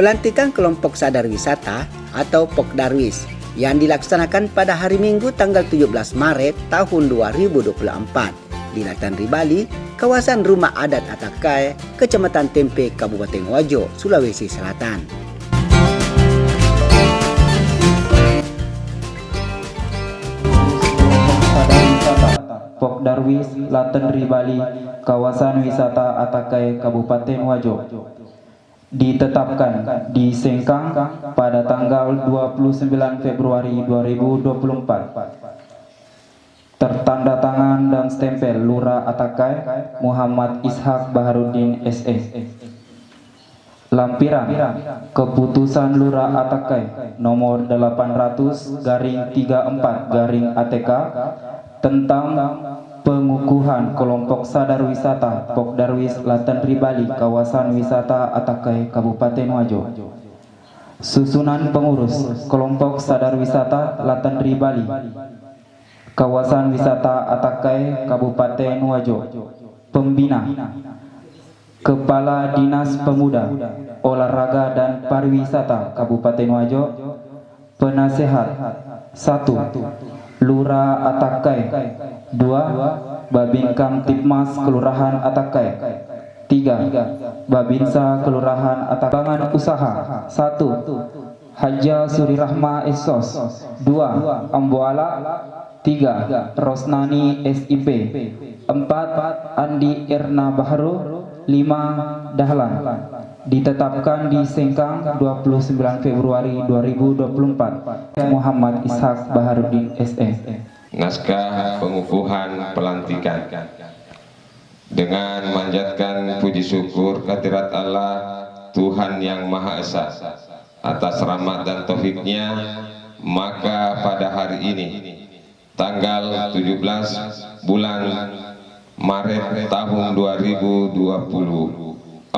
Pelantikan kelompok sadar wisata atau Pokdarwis yang dilaksanakan pada hari Minggu tanggal 17 Maret tahun 2024 di Latandri Bali, kawasan Rumah Adat Atakai, Kecamatan Tempe, Kabupaten Wajo, Sulawesi Selatan. Pokdarwis Latandri Bali, kawasan wisata Atakai, Kabupaten Wajo, ditetapkan di Sengkang pada tanggal 29 Februari 2024. Tertanda tangan dan stempel Lurah Atakai Muhammad Ishak Baharudin SE. Lampiran Keputusan Lurah Atakai nomor 800/34/ATK tentang pengukuhan kelompok sadar wisata Pokdarwis Latandri Bali, kawasan wisata Atakai, Kabupaten Wajo. Susunan pengurus kelompok sadar wisata Latandri Bali, kawasan wisata Atakai, Kabupaten Wajo. Pembina: Kepala Dinas Pemuda, Olahraga dan Pariwisata Kabupaten Wajo. Penasehat: 1. Lurah Atakai. 2. Babin Kamtipmas Kelurahan Atakai. 3. Babinsa Kelurahan Atakai. Bangan usaha: 1. Haja Surirahma Esos. 2. Amboala. 3. Rosnani SIP. 4. Andi Erna Bahru. 5. Dahlan. Ditetapkan di Sengkang 29 Februari 2024. Muhammad Ishak Baharudin SE. Naskah pengukuhan pelantikan. Dengan manjatkan puji syukur kehadirat Allah Tuhan yang Maha Esa atas rahmat dan taufiknya, maka pada hari ini tanggal 17 bulan Maret tahun 2024,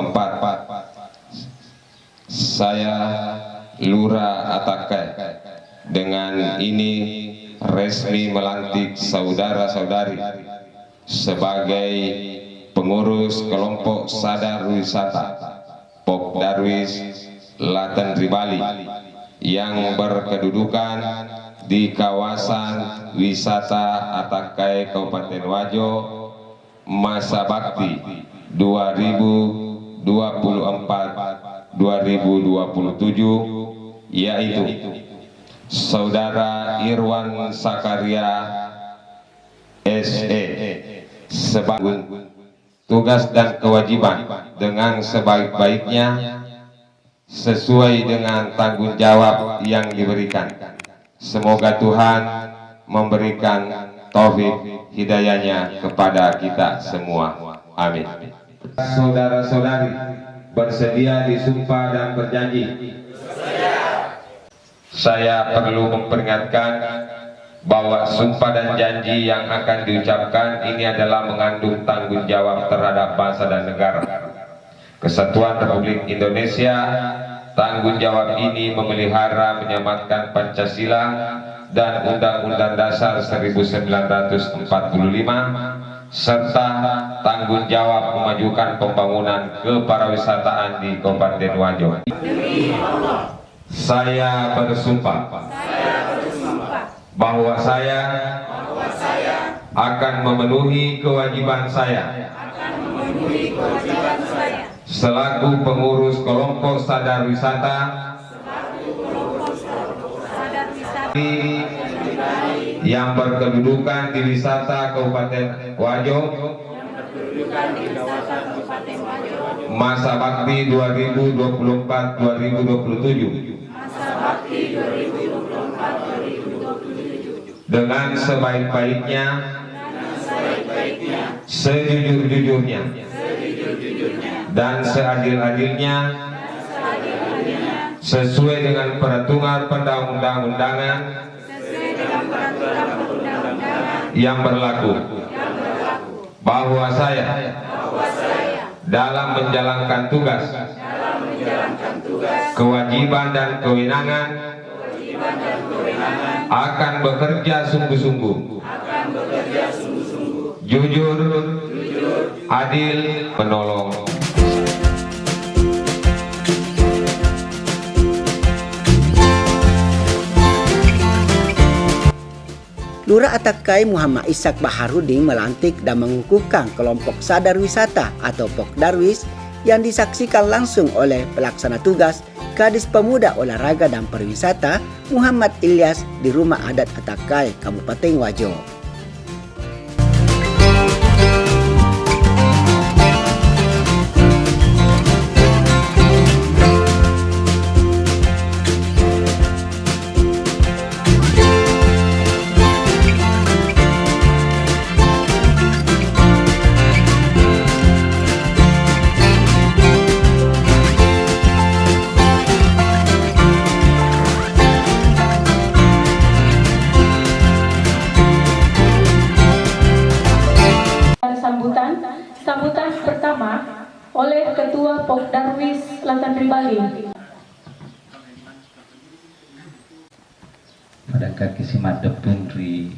saya Lurah Atakai dengan ini resmi melantik saudara-saudari sebagai pengurus kelompok sadar wisata Pokdarwis Latandri Bali yang berkedudukan di kawasan wisata Atakai, Kabupaten Wajo, masa bakti 2024-2027, yaitu Saudara Irwan Sakaria SE sebagai tugas dan kewajiban dengan sebaik-baiknya sesuai dengan tanggung jawab yang diberikan. Semoga Tuhan memberikan taufik hidayahnya kepada kita semua. Amin. Saudara-saudari bersedia disumpah dan berjanji? Saya perlu memperingatkan bahwa sumpah dan janji yang akan diucapkan ini adalah mengandung tanggung jawab terhadap bangsa dan negara Kesatuan Republik Indonesia. Tanggung jawab ini memelihara, menyematkan Pancasila dan Undang-Undang Dasar 1945, serta tanggung jawab memajukan pembangunan kepariwisataan di Kabupaten Wajo. Saya bersumpah bahwa saya akan memenuhi kewajiban saya selaku pengurus kelompok sadar wisata yang berkedudukan di wisata Kabupaten Wajo, masa bakti 2024-2027, dengan sebaik-baiknya, sejujur-jujurnya, dan seadil-adilnya, sesuai dengan peraturan perundang-undangan yang berlaku, bahwa saya dalam menjalankan tugas, kewajiban dan kewenangan akan bekerja sungguh-sungguh, jujur, adil, menolong. Lurah Atakai Muhammad Ishak Baharudin melantik dan mengukuhkan kelompok sadar wisata atau Pokdarwis yang disaksikan langsung oleh pelaksana tugas Kadis Pemuda Olahraga dan Pariwisata Muhammad Ilyas di Rumah Adat Atakai, Kabupaten Wajo. Sambutan pertama oleh Ketua Pokdarwis Selatan Ribali. Pada kaki simadep pundri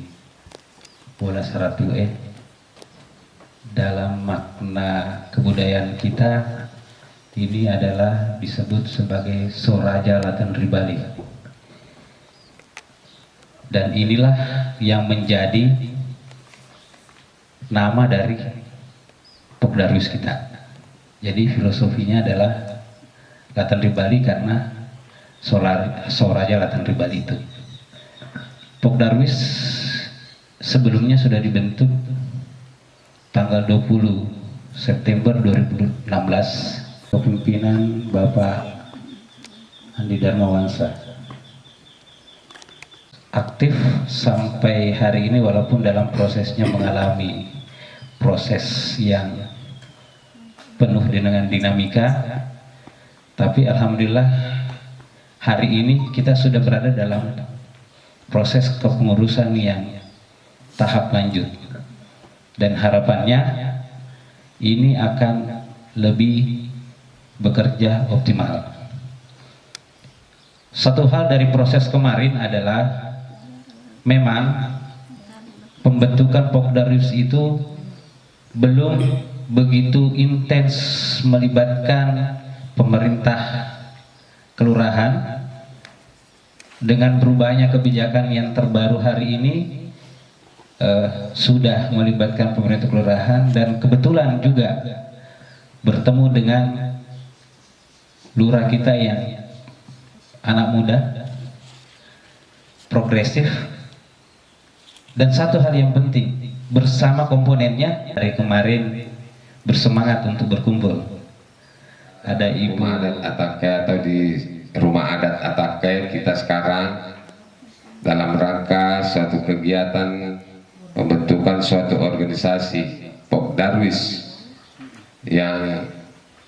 bola saratu dalam makna kebudayaan kita ini adalah disebut sebagai Soraja Latan Ribali, dan inilah yang menjadi nama dari Pokdarwis kita. Jadi filosofinya adalah Latan Ribali karena Soraja Latan Ribali itu. Pokdarwis sebelumnya sudah dibentuk tanggal 20 September 2016 kepemimpinan Bapak Andi Darmawansa. Aktif sampai hari ini walaupun dalam prosesnya mengalami proses yang penuh dengan dinamika, tapi alhamdulillah hari ini kita sudah berada dalam proses kepengurusan yang tahap lanjut, dan harapannya ini akan lebih bekerja optimal. Satu hal dari proses kemarin adalah memang pembentukan Pokdarwis itu belum begitu intens melibatkan pemerintah kelurahan. Dengan berubahnya kebijakan yang terbaru hari ini sudah melibatkan pemerintah kelurahan, dan kebetulan juga bertemu dengan lurah kita yang anak muda, progresif, dan satu hal yang penting, bersama komponennya dari kemarin bersemangat untuk berkumpul. Ada Ibu Rumah Adat Atakai atau di Rumah Adat Atakai kita sekarang dalam rangka suatu kegiatan pembentukan suatu organisasi Pokdarwis yang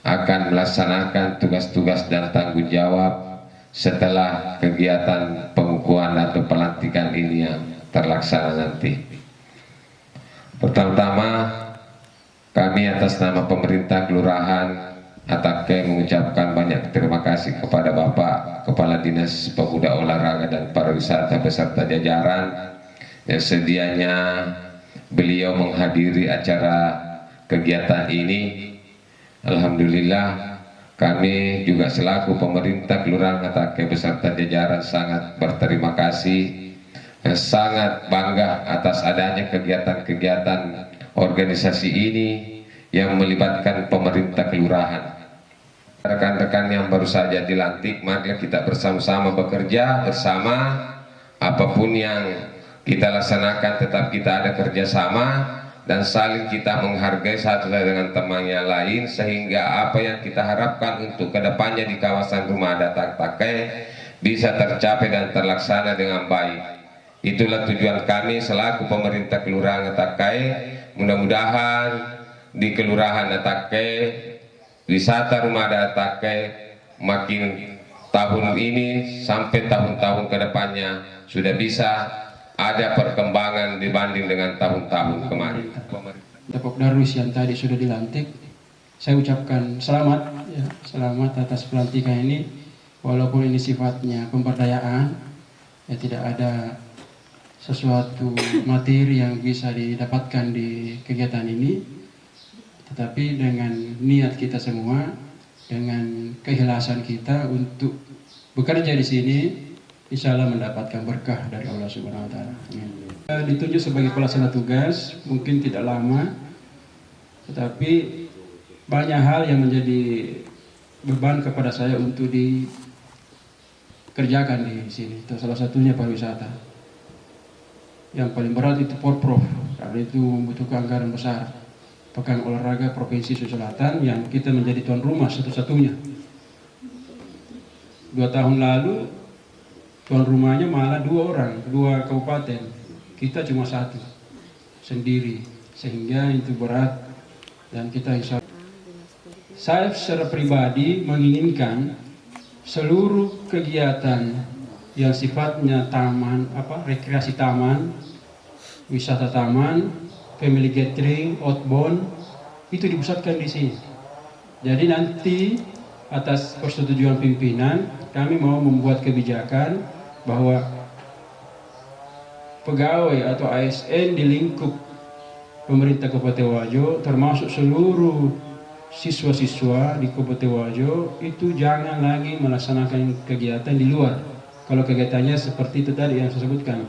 akan melaksanakan tugas-tugas dan tanggung jawab setelah kegiatan pengukuhan atau pelantikan ini yang terlaksana nanti. Pertama-tama kami atas nama pemerintah Kelurahan Atakai mengucapkan banyak terima kasih kepada Bapak Kepala Dinas Pemuda Olahraga dan Pariwisata beserta jajaran yang sedianya beliau menghadiri acara kegiatan ini. Alhamdulillah kami juga selaku pemerintah Kelurahan Atakai beserta jajaran sangat berterima kasih, sangat bangga atas adanya kegiatan-kegiatan organisasi ini yang melibatkan pemerintah kelurahan. Rekan-rekan yang baru saja dilantik, mari kita bersama-sama bekerja bersama. Apapun yang kita laksanakan tetap kita ada kerjasama dan saling kita menghargai satu dengan temannya lain, sehingga apa yang kita harapkan untuk kedepannya di kawasan Rumah Adat Atakai bisa tercapai dan terlaksana dengan baik. Itulah tujuan kami selaku pemerintah Kelurahan Atakai. Mudah-mudahan di Kelurahan Atakai, wisata Rumah Adat Atakai makin tahun ini sampai tahun-tahun kedepannya sudah bisa ada perkembangan dibanding dengan tahun-tahun kemarin. Pokdarwis yang tadi sudah dilantik, saya ucapkan selamat, ya, selamat atas pelantikan ini. Walaupun ini sifatnya pemberdayaan, ya tidak ada sesuatu materi yang bisa didapatkan di kegiatan ini, tetapi dengan niat kita semua, dengan keikhlasan kita untuk bekerja di sini, insya Allah mendapatkan berkah dari Allah Subhanahu Wa Taala. Ditunjuk sebagai pelaksana tugas mungkin tidak lama, tetapi banyak hal yang menjadi beban kepada saya untuk dikerjakan di sini. Salah satunya pariwisata. Yang paling berat itu Porprov, karena itu membutuhkan anggaran besar. Pekan Olahraga Provinsi Sulawesi Selatan yang kita menjadi tuan rumah satu-satunya. 2 tahun lalu tuan rumahnya malah 2 orang, 2 kabupaten. Kita cuma 1 sendiri, sehingga itu berat dan kita insya Allah. Saya secara pribadi menginginkan seluruh kegiatan yang sifatnya taman, rekreasi taman, wisata taman, family gathering, outbound, itu dipusatkan di sini. Jadi nanti atas persetujuan pimpinan, kami mau membuat kebijakan bahwa pegawai atau ASN di lingkup pemerintah Kabupaten Wajo, termasuk seluruh siswa-siswa di Kabupaten Wajo, itu jangan lagi melaksanakan kegiatan di luar. Kalau kegiatannya seperti itu tadi yang saya sebutkan,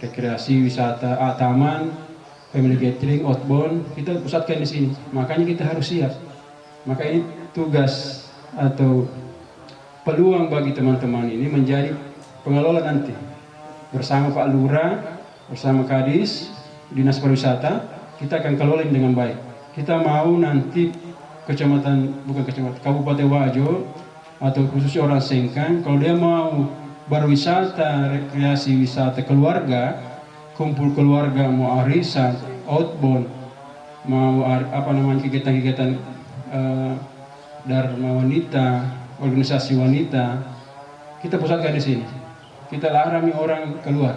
rekreasi, wisata, taman, family gathering, outbound, kita pusatkan di sini. Makanya kita harus siap. Maka ini tugas atau peluang bagi teman-teman ini menjadi pengelola nanti. Bersama Pak Lurah, bersama Kadis, Dinas Pariwisata, kita akan kelola dengan baik. Kita mau nanti Kabupaten Wajo atau khususnya orang Sengkang, kalau dia mau berwisata, rekreasi wisata keluarga, kumpul keluarga, mau arisan, outbound, mau kegiatan-kegiatan dharma wanita, organisasi wanita, kita pusatkan di sini. Kita larang orang keluar.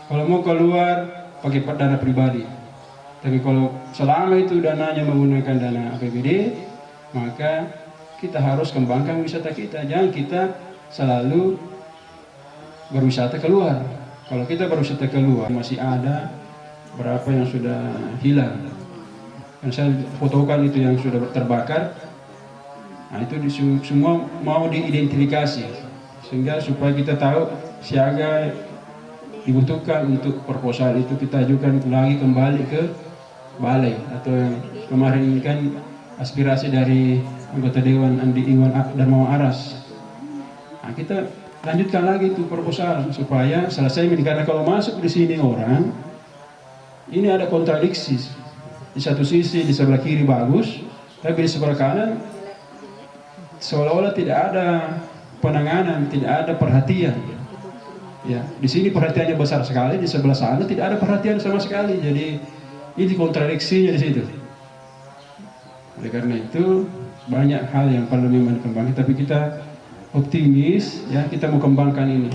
Kalau mau keluar pakai dana pribadi. Tapi kalau selama itu dananya menggunakan dana APBD, maka kita harus kembangkan wisata kita. Jangan kita selalu berwisata keluar. Kalau kita berwisata keluar, masih ada berapa yang sudah hilang. Dan saya fotokan itu yang sudah terbakar. Nah itu semua mau diidentifikasi. Sehingga supaya kita tahu siaga dibutuhkan untuk proposal itu kita ajukan lagi kembali ke balai. Atau yang kemarin ini kan aspirasi dari anggota Dewan Andi Iwan Darmawan Aras. Nah kita lanjutkan lagi itu proposal supaya selesai, karena kalau masuk di sini orang ini ada kontradiksi. Di satu sisi di sebelah kiri bagus, tapi di sebelah kanan seolah-olah tidak ada penanganan, tidak ada perhatian. Ya, di sini perhatiannya besar sekali, di sebelah sana tidak ada perhatian sama sekali. Jadi ini kontradiksinya di situ. Oleh karena itu banyak hal yang perlu memang dikembangkan, tapi kita optimis ya, kita mau kembangkan ini.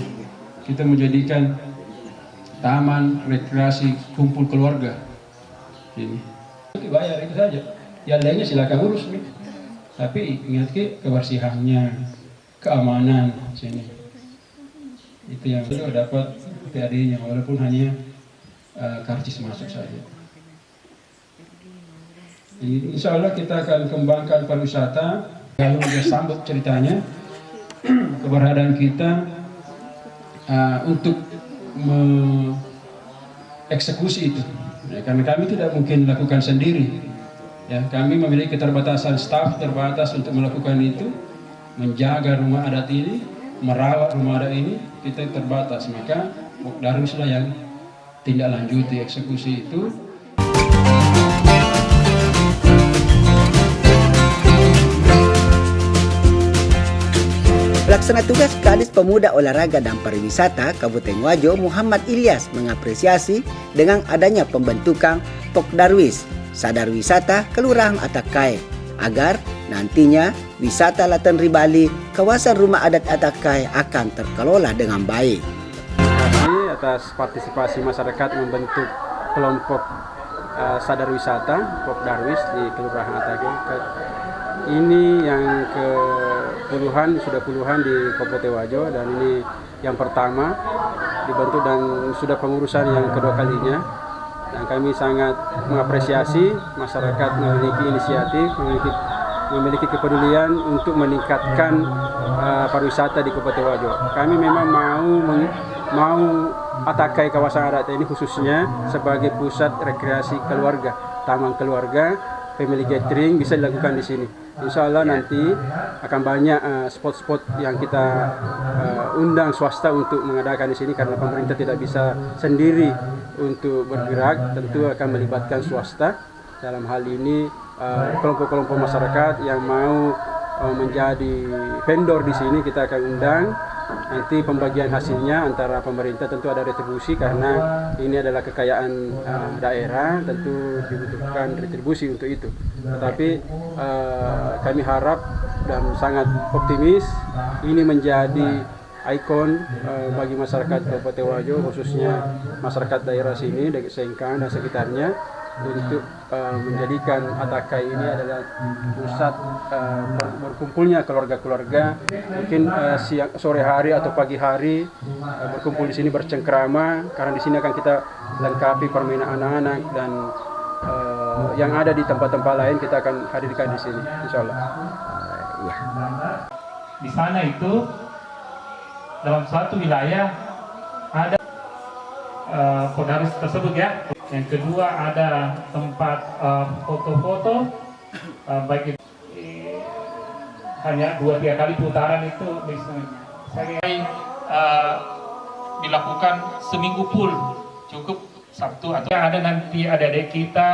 Kita menjadikan taman rekreasi kumpul keluarga ini. Bayar itu saja. Yang lainnya silakan urus nih. Tapi ingat kebersihannya, keamanan sini. Itu yang sudah dapat PAD-nya, walaupun hanya karcis masuk saja. Insya Allah kita akan kembangkan pariwisata. Kalau sudah sambut ceritanya, keberadaan kita untuk mengeksekusi itu. Ya, karena kami tidak mungkin lakukan sendiri. Ya, kami memiliki keterbatasan staf terbatas untuk melakukan itu, menjaga rumah adat ini, merawat rumah adat ini, kita terbatas. Maka Darwislah yang tindak lanjuti eksekusi itu. Pelaksana tugas Kadis Pemuda Olahraga dan Pariwisata Kabupaten Wajo Muhammad Ilyas mengapresiasi dengan adanya pembentukan Pokdarwis Sadar Wisata Kelurahan Atakai agar nantinya wisata Latan Ribali kawasan rumah adat Atakai akan terkelola dengan baik. Terima kasih atas partisipasi masyarakat membentuk kelompok Sadar Wisata Pokdarwis di Kelurahan Atakai. Ini yang sudah puluhan di Kabupaten Wajo, dan ini yang pertama dibentuk dan sudah pengurusan yang kedua kalinya. Dan kami sangat mengapresiasi masyarakat memiliki inisiatif, memiliki memiliki kepedulian untuk meningkatkan pariwisata di Kabupaten Wajo. Kami memang mau Atakai kawasan adat ini khususnya sebagai pusat rekreasi keluarga, taman keluarga, family gathering bisa dilakukan di sini. Insya Allah nanti akan banyak spot-spot yang kita undang swasta untuk mengadakan di sini karena pemerintah tidak bisa sendiri untuk bergerak, tentu akan melibatkan swasta. Dalam hal ini kelompok-kelompok masyarakat yang mau menjadi vendor di sini kita akan undang. Nanti pembagian hasilnya antara pemerintah tentu ada retribusi karena ini adalah kekayaan daerah, tentu dibutuhkan retribusi untuk itu. Tetapi kami harap dan sangat optimis ini menjadi ikon bagi masyarakat Kabupaten Wajo, khususnya masyarakat daerah sini, Sengkang dan sekitarnya, untuk menjadikan Atakai ini adalah pusat berkumpulnya keluarga-keluarga. Mungkin sore hari atau pagi hari berkumpul di sini bercengkrama, karena di sini akan kita lengkapi permainan anak-anak dan yang ada di tempat-tempat lain kita akan hadirkan di sini, insya Allah. Di sana itu dalam suatu wilayah ada Pokdarwis tersebut ya. Yang kedua ada tempat foto-foto, baik itu hanya 2-3 kali putaran itu dilakukan seminggu full, cukup Sabtu atau ada nanti adik-adik kita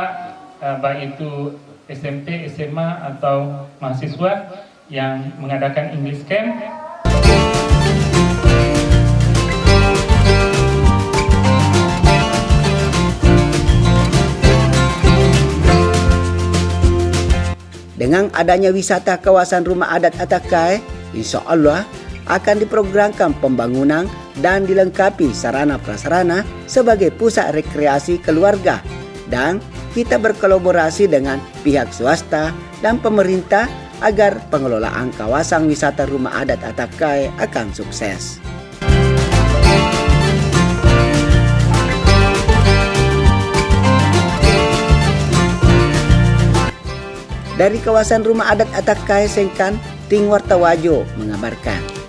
baik itu SMP, SMA atau mahasiswa yang mengadakan English Camp. Dengan adanya wisata kawasan rumah adat Atakai, insya Allah akan diprogramkan pembangunan dan dilengkapi sarana prasarana sebagai pusat rekreasi keluarga. Dan kita berkolaborasi dengan pihak swasta dan pemerintah agar pengelolaan kawasan wisata rumah adat Atakai akan sukses. Dari kawasan rumah adat Atakai Sengkang, Ting Warta Wajo mengabarkan.